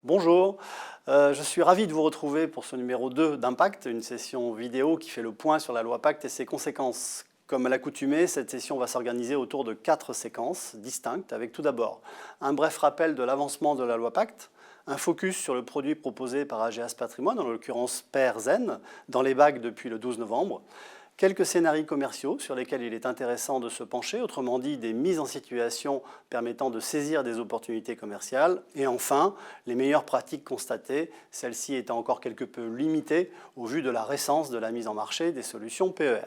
Bonjour, je suis ravi de vous retrouver pour ce numéro 2 d'Impact, une session vidéo qui fait le point sur la loi Pacte et ses conséquences. Comme à l'accoutumée, cette session va s'organiser autour de 4 séquences distinctes, avec tout d'abord un bref rappel de l'avancement de la loi Pacte, un focus sur le produit proposé par AGAS Patrimoine, en l'occurrence PER-Zen, dans les bacs depuis le 12 novembre, quelques scénarios commerciaux sur lesquels il est intéressant de se pencher, autrement dit des mises en situation permettant de saisir des opportunités commerciales. Et enfin, les meilleures pratiques constatées, celles-ci étant encore quelque peu limitées au vu de la récence de la mise en marché des solutions PER.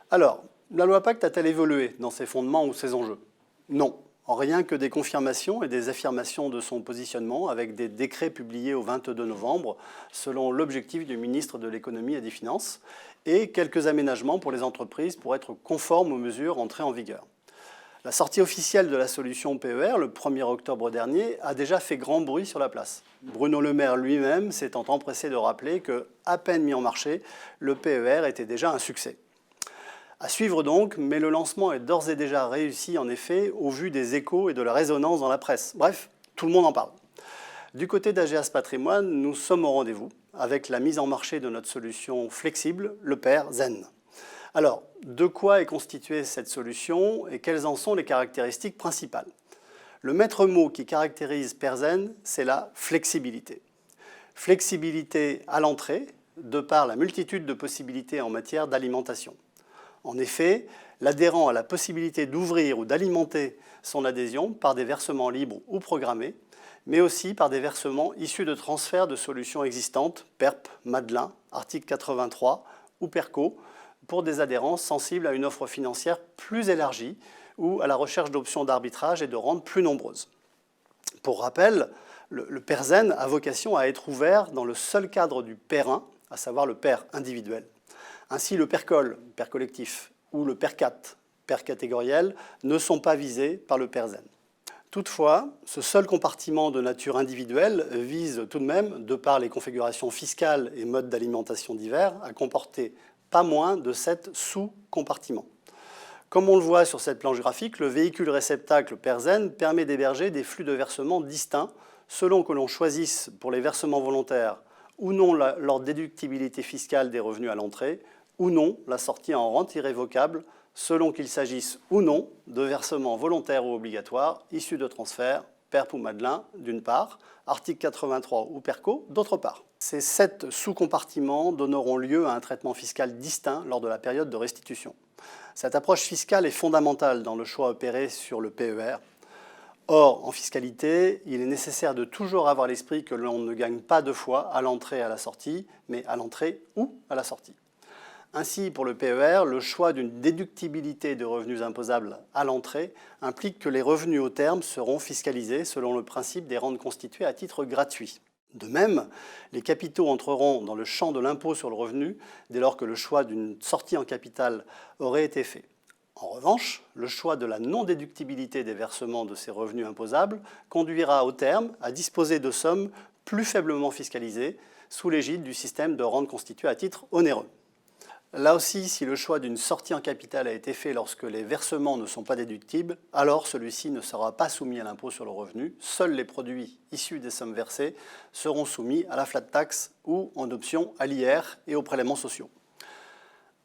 Alors, la loi Pacte a-t-elle évolué dans ses fondements ou ses enjeux? Non. En rien que des confirmations et des affirmations de son positionnement avec des décrets publiés au 22 novembre selon l'objectif du ministre de l'Économie et des Finances et quelques aménagements pour les entreprises pour être conformes aux mesures entrées en vigueur. La sortie officielle de la solution PER le 1er octobre dernier a déjà fait grand bruit sur la place. Bruno Le Maire lui-même s'étant empressé de rappeler que, à peine mis en marché, le PER était déjà un succès. À suivre donc, mais le lancement est d'ores et déjà réussi en effet au vu des échos et de la résonance dans la presse. Bref, tout le monde en parle. Du côté d'AGAS Patrimoine, nous sommes au rendez-vous avec la mise en marché de notre solution flexible, le PER-Zen. Alors, de quoi est constituée cette solution et quelles en sont les caractéristiques principales? Le maître mot qui caractérise PER-Zen, c'est la flexibilité. Flexibilité à l'entrée, de par la multitude de possibilités en matière d'alimentation. En effet, l'adhérent a la possibilité d'ouvrir ou d'alimenter son adhésion par des versements libres ou programmés, mais aussi par des versements issus de transferts de solutions existantes, PERP, Madelin, article 83 ou PERCO, pour des adhérents sensibles à une offre financière plus élargie ou à la recherche d'options d'arbitrage et de rentes plus nombreuses. Pour rappel, le PER-Zen a vocation à être ouvert dans le seul cadre du PER-1, à savoir le PER individuel. Ainsi, le PERCOL, PER collectif, ou le PER-CAT, PER catégoriel, ne sont pas visés par le PER-Zen. Toutefois, ce seul compartiment de nature individuelle vise tout de même, de par les configurations fiscales et modes d'alimentation divers, à comporter pas moins de 7 sous-compartiments. Comme on le voit sur cette planche graphique, le véhicule réceptacle PER-Zen permet d'héberger des flux de versement distincts selon que l'on choisisse pour les versements volontaires ou non leur déductibilité fiscale des revenus à l'entrée, ou non la sortie en rente irrévocable, selon qu'il s'agisse ou non de versements volontaires ou obligatoires issus de transferts, PERP ou Madelin, d'une part, article 83 ou PERCO, d'autre part. Ces 7 sous-compartiments donneront lieu à un traitement fiscal distinct lors de la période de restitution. Cette approche fiscale est fondamentale dans le choix opéré sur le PER. Or, en fiscalité, il est nécessaire de toujours avoir à l'esprit que l'on ne gagne pas deux fois à l'entrée et à la sortie, mais à l'entrée ou à la sortie. Ainsi, pour le PER, le choix d'une déductibilité de revenus imposables à l'entrée implique que les revenus au terme seront fiscalisés selon le principe des rentes constituées à titre gratuit. De même, les capitaux entreront dans le champ de l'impôt sur le revenu dès lors que le choix d'une sortie en capital aurait été fait. En revanche, le choix de la non-déductibilité des versements de ces revenus imposables conduira au terme à disposer de sommes plus faiblement fiscalisées sous l'égide du système de rente constituée à titre onéreux. Là aussi, si le choix d'une sortie en capital a été fait lorsque les versements ne sont pas déductibles, alors celui-ci ne sera pas soumis à l'impôt sur le revenu. Seuls les produits issus des sommes versées seront soumis à la flat tax ou en option à l'IR et aux prélèvements sociaux.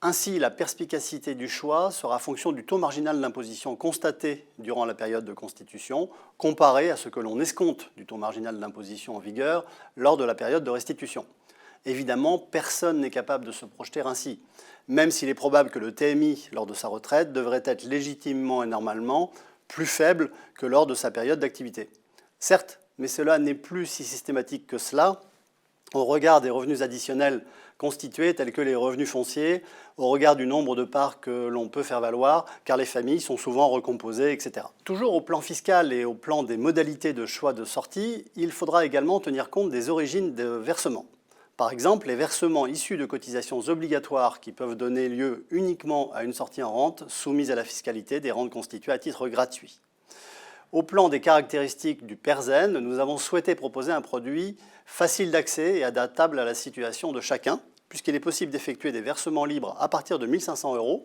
Ainsi, la perspicacité du choix sera fonction du taux marginal d'imposition constaté durant la période de constitution, comparé à ce que l'on escompte du taux marginal d'imposition en vigueur lors de la période de restitution. Évidemment, personne n'est capable de se projeter ainsi, même s'il est probable que le TMI, lors de sa retraite, devrait être légitimement et normalement plus faible que lors de sa période d'activité. Certes, mais cela n'est plus si systématique que cela, au regard des revenus additionnels constitués tels que les revenus fonciers, au regard du nombre de parts que l'on peut faire valoir, car les familles sont souvent recomposées, etc. Toujours au plan fiscal et au plan des modalités de choix de sortie, il faudra également tenir compte des origines de versement. Par exemple, les versements issus de cotisations obligatoires qui peuvent donner lieu uniquement à une sortie en rente soumise à la fiscalité des rentes constituées à titre gratuit. Au plan des caractéristiques du PER-Zen, nous avons souhaité proposer un produit facile d'accès et adaptable à la situation de chacun, puisqu'il est possible d'effectuer des versements libres à partir de 1 500 €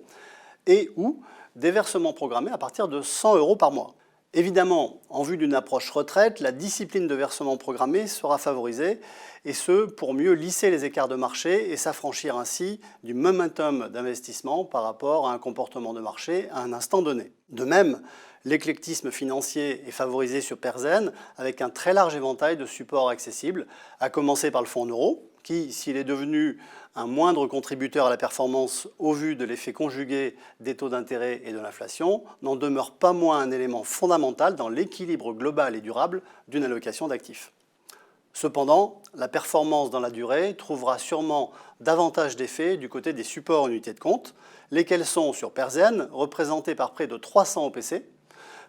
et ou des versements programmés à partir de 100 € par mois. Évidemment, en vue d'une approche retraite, la discipline de versement programmé sera favorisée, et ce, pour mieux lisser les écarts de marché et s'affranchir ainsi du momentum d'investissement par rapport à un comportement de marché à un instant donné. De même, l'éclectisme financier est favorisé sur Perzen avec un très large éventail de supports accessibles, à commencer par le fonds en euros, qui, s'il est devenu un moindre contributeur à la performance au vu de l'effet conjugué des taux d'intérêt et de l'inflation, n'en demeure pas moins un élément fondamental dans l'équilibre global et durable d'une allocation d'actifs. Cependant, la performance dans la durée trouvera sûrement davantage d'effets du côté des supports unités de compte, lesquels sont, sur Perzen, représentés par près de 300 OPC,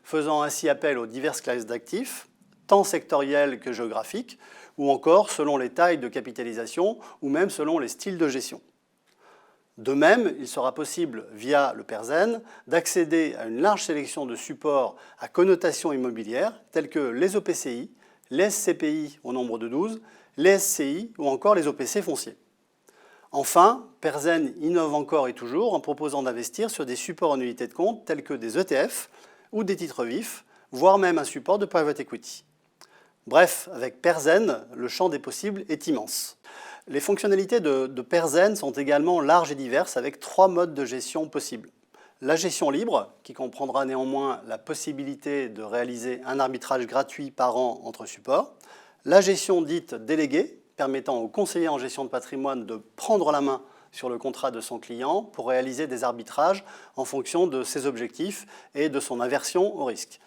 faisant ainsi appel aux diverses classes d'actifs, tant sectorielles que géographiques, ou encore selon les tailles de capitalisation ou même selon les styles de gestion. De même, il sera possible, via le Perzen, d'accéder à une large sélection de supports à connotation immobilière, tels que les OPCI, les SCPI au nombre de 12, les SCI ou encore les OPC fonciers. Enfin, Perzen innove encore et toujours en proposant d'investir sur des supports en unités de compte tels que des ETF ou des titres vifs, voire même un support de private equity. Bref, avec Perzen, le champ des possibles est immense. Les fonctionnalités de Perzen sont également larges et diverses avec 3 modes de gestion possibles. La gestion libre, qui comprendra néanmoins la possibilité de réaliser un arbitrage gratuit par an entre supports. La gestion dite déléguée, permettant au conseiller en gestion de patrimoine de prendre la main sur le contrat de son client pour réaliser des arbitrages en fonction de ses objectifs et de son aversion au risque.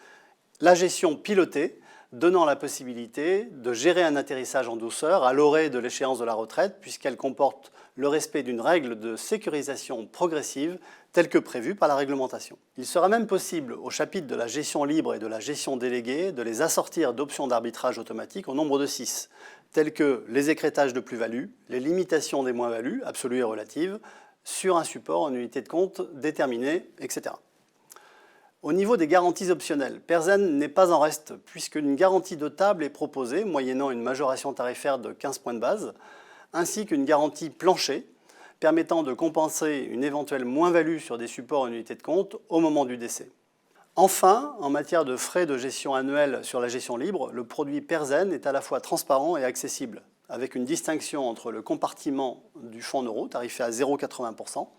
La gestion pilotée, donnant la possibilité de gérer un atterrissage en douceur à l'orée de l'échéance de la retraite, puisqu'elle comporte le respect d'une règle de sécurisation progressive telle que prévue par la réglementation. Il sera même possible, au chapitre de la gestion libre et de la gestion déléguée, de les assortir d'options d'arbitrage automatique au nombre de 6, telles que les écrêtages de plus-value, les limitations des moins-values, absolues et relatives, sur un support en unité de compte déterminé, etc. Au niveau des garanties optionnelles, Perzen n'est pas en reste, puisqu'une garantie de table est proposée, moyennant une majoration tarifaire de 15 points de base, ainsi qu'une garantie plancher, permettant de compenser une éventuelle moins-value sur des supports en unité de compte au moment du décès. Enfin, en matière de frais de gestion annuels sur la gestion libre, le produit Perzen est à la fois transparent et accessible, avec une distinction entre le compartiment du fonds en euros, tarifé à 0,80%,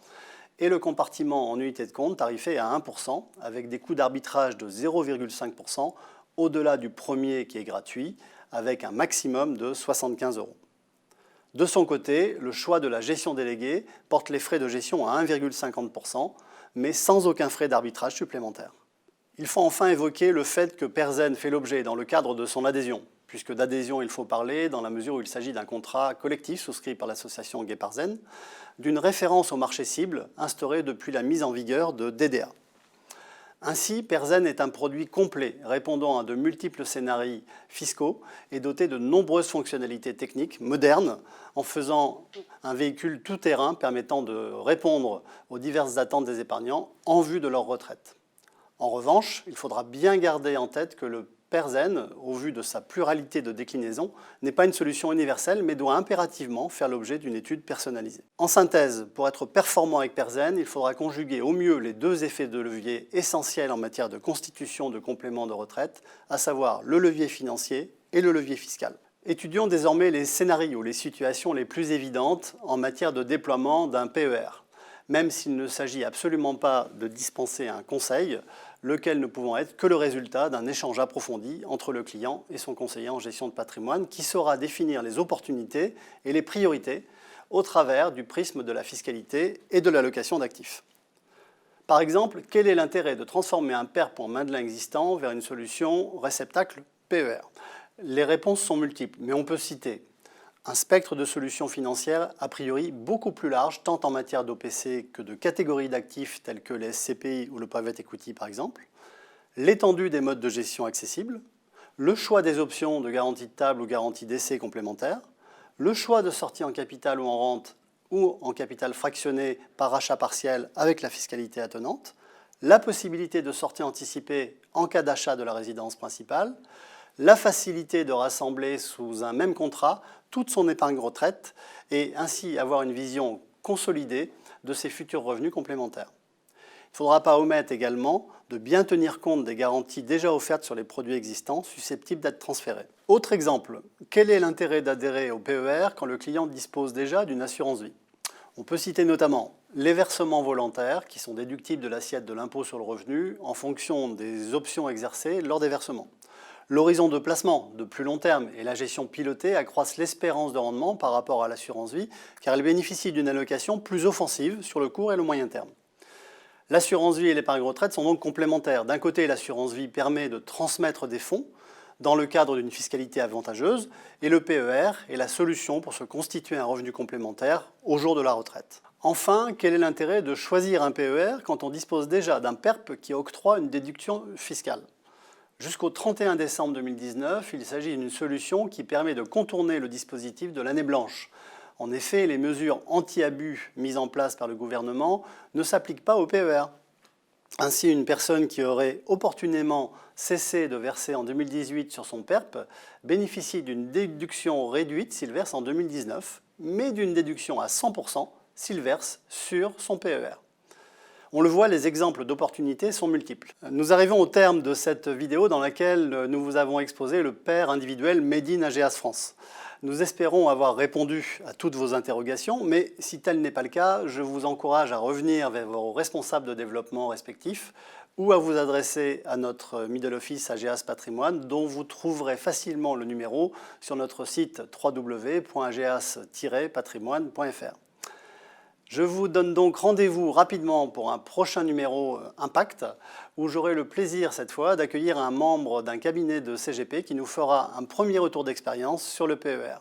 et le compartiment en unité de compte tarifé à 1%, avec des coûts d'arbitrage de 0,5% au-delà du premier qui est gratuit, avec un maximum de 75 €. De son côté, le choix de la gestion déléguée porte les frais de gestion à 1,50%, mais sans aucun frais d'arbitrage supplémentaire. Il faut enfin évoquer le fait que Perzen fait l'objet, dans le cadre de son adhésion, puisque d'adhésion il faut parler dans la mesure où il s'agit d'un contrat collectif souscrit par l'association Gay-Parzen, d'une référence au marché cible instaurée depuis la mise en vigueur de DDA. Ainsi, Perzen est un produit complet, répondant à de multiples scénarios fiscaux et doté de nombreuses fonctionnalités techniques modernes, en faisant un véhicule tout-terrain permettant de répondre aux diverses attentes des épargnants en vue de leur retraite. En revanche, il faudra bien garder en tête que le Perzen, au vu de sa pluralité de déclinaisons, n'est pas une solution universelle, mais doit impérativement faire l'objet d'une étude personnalisée. En synthèse, pour être performant avec Perzen, il faudra conjuguer au mieux les 2 effets de levier essentiels en matière de constitution de compléments de retraite, à savoir le levier financier et le levier fiscal. Étudions désormais les scénarios, les situations les plus évidentes en matière de déploiement d'un PER. Même s'il ne s'agit absolument pas de dispenser un conseil, lequel ne pouvant être que le résultat d'un échange approfondi entre le client et son conseiller en gestion de patrimoine qui saura définir les opportunités et les priorités au travers du prisme de la fiscalité et de l'allocation d'actifs. Par exemple, quel est l'intérêt de transformer un PERP en Madelin existant vers une solution réceptacle PER? Les réponses sont multiples, mais on peut citer un spectre de solutions financières a priori beaucoup plus large, tant en matière d'OPC que de catégories d'actifs tels que les SCPI ou le private equity par exemple, l'étendue des modes de gestion accessibles, le choix des options de garantie de table ou garantie d'essai complémentaires, le choix de sortie en capital ou en rente ou en capital fractionné par rachat partiel avec la fiscalité attenante, la possibilité de sortie anticipée en cas d'achat de la résidence principale, la facilité de rassembler sous un même contrat toute son épargne retraite et ainsi avoir une vision consolidée de ses futurs revenus complémentaires. Il ne faudra pas omettre également de bien tenir compte des garanties déjà offertes sur les produits existants susceptibles d'être transférés. Autre exemple, quel est l'intérêt d'adhérer au PER quand le client dispose déjà d'une assurance vie? On peut citer notamment les versements volontaires qui sont déductibles de l'assiette de l'impôt sur le revenu en fonction des options exercées lors des versements. L'horizon de placement de plus long terme et la gestion pilotée accroissent l'espérance de rendement par rapport à l'assurance vie car elle bénéficie d'une allocation plus offensive sur le court et le moyen terme. L'assurance vie et l'épargne retraite sont donc complémentaires. D'un côté, l'assurance vie permet de transmettre des fonds dans le cadre d'une fiscalité avantageuse et le PER est la solution pour se constituer un revenu complémentaire au jour de la retraite. Enfin, quel est l'intérêt de choisir un PER quand on dispose déjà d'un PERP qui octroie une déduction fiscale? Jusqu'au 31 décembre 2019, il s'agit d'une solution qui permet de contourner le dispositif de l'année blanche. En effet, les mesures anti-abus mises en place par le gouvernement ne s'appliquent pas au PER. Ainsi, une personne qui aurait opportunément cessé de verser en 2018 sur son PERP bénéficie d'une déduction réduite s'il verse en 2019, mais d'une déduction à 100% s'il verse sur son PER. On le voit, les exemples d'opportunités sont multiples. Nous arrivons au terme de cette vidéo dans laquelle nous vous avons exposé le PER individuel Made in Ageas France. Nous espérons avoir répondu à toutes vos interrogations, mais si tel n'est pas le cas, je vous encourage à revenir vers vos responsables de développement respectifs ou à vous adresser à notre middle office Ageas Patrimoine, dont vous trouverez facilement le numéro sur notre site www.ageas-patrimoine.fr. Je vous donne donc rendez-vous rapidement pour un prochain numéro Impact, où j'aurai le plaisir cette fois d'accueillir un membre d'un cabinet de CGP qui nous fera un premier retour d'expérience sur le PER.